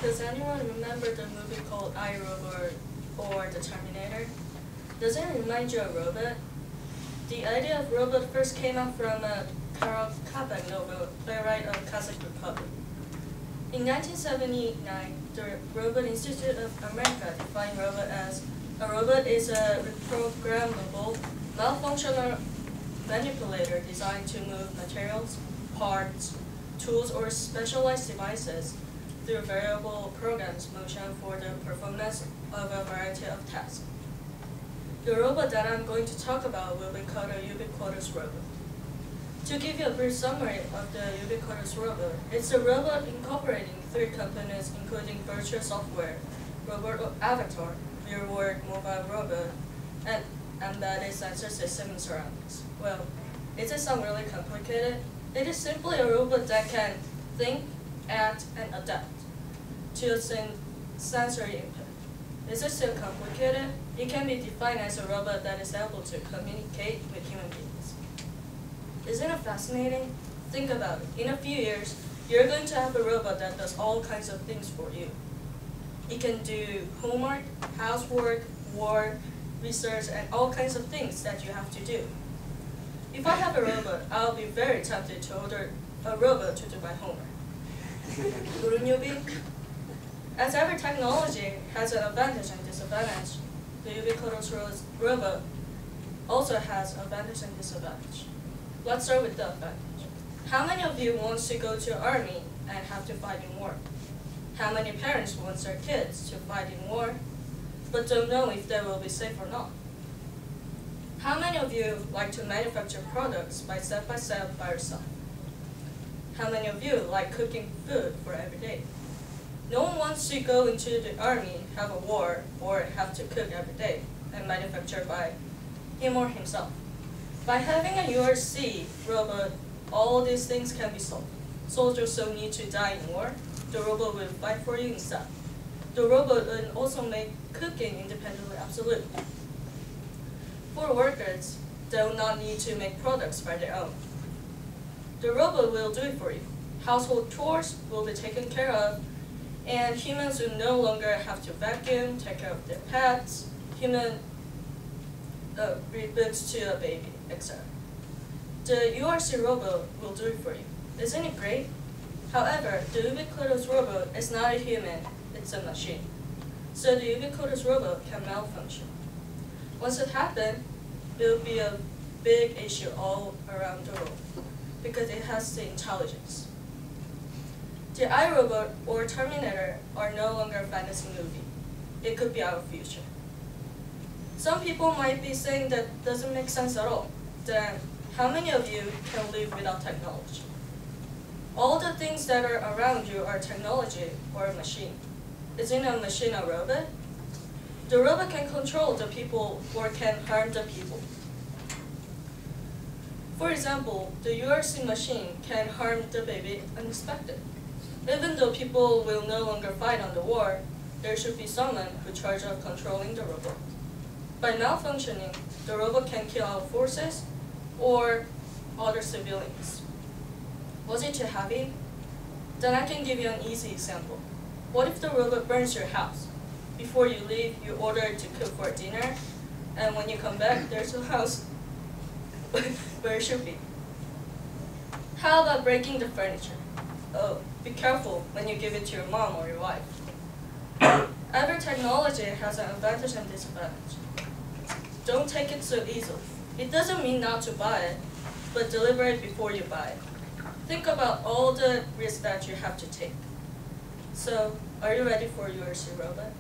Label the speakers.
Speaker 1: Does anyone remember the movie called I, Robot or The Terminator? Does it remind you of robot? The idea of robot first came out from a Karol Čapek novel, playwright of Kazakh Republic. In 1979, the Robot Institute of America defined robot as a robot is a reprogrammable, malfunctional manipulator designed to move materials, parts, tools, or specialized devices through variable programs motion for the performance of a variety of tasks. The robot that I'm going to talk about will be called a ubiquitous robot. To give you a brief summary of the ubiquitous robot, it's a robot incorporating 3 components including virtual software, robot avatar, real-world mobile robot, and embedded sensor system in surroundings. Well, does it sound really complicated? It is simply a robot that can think, act, and adapt to a sensory input. Is it still complicated? It can be defined as a robot that is able to communicate with human beings. Isn't it fascinating? Think about it. In a few years, you're going to have a robot that does all kinds of things for you. It can do homework, housework, work, research, and all kinds of things that you have to do. If I have a robot, I'll be very tempted to order a robot to do my homework. Wouldn't you be? As every technology has an advantage and disadvantage, the ubiquitous robot also has advantage and disadvantage. Let's start with the advantage. How many of you want to go to army and have to fight in war? How many parents want their kids to fight in war, but don't know if they will be safe or not? How many of you like to manufacture products by step by yourself? How many of you like cooking food for every day? No one wants to go into the army, have a war, or have to cook every day and manufacture by him or himself. By having a URC robot, all these things can be solved. Soldiers don't need to die in war. The robot will fight for you instead. The robot will also make cooking independently absolute. For workers, they will not need to make products by their own. The robot will do it for you. Household chores will be taken care of, and humans will no longer have to vacuum, take care of their pets, human read books to a baby, etc. The URC robot will do it for you. Isn't it great? However, the ubiquitous robot is not a human, it's a machine. So the ubiquitous robot can malfunction. Once it happens, it will be a big issue all around the world because it has the intelligence. The iRobot or Terminator are no longer a fantasy movie. It could be our future. Some people might be saying that doesn't make sense at all. Then, how many of you can live without technology? All the things that are around you are technology or a machine. Isn't a machine a robot? The robot can control the people or can harm the people. For example, the URC machine can harm the baby unexpected. Even though people will no longer fight on the war, there should be someone in charge of controlling the robot. By malfunctioning, the robot can kill our forces or other civilians. Was it too heavy? Then I can give you an easy example. What if the robot burns your house? Before you leave, you order it to cook for dinner, and when you come back, there's a house where it should be. How about breaking the furniture? Oh, be careful when you give it to your mom or your wife. Every technology has an advantage and disadvantage. Don't take it so easily. It doesn't mean not to buy it, but deliberate before you buy it. Think about all the risks that you have to take. So, are you ready for your URC robot?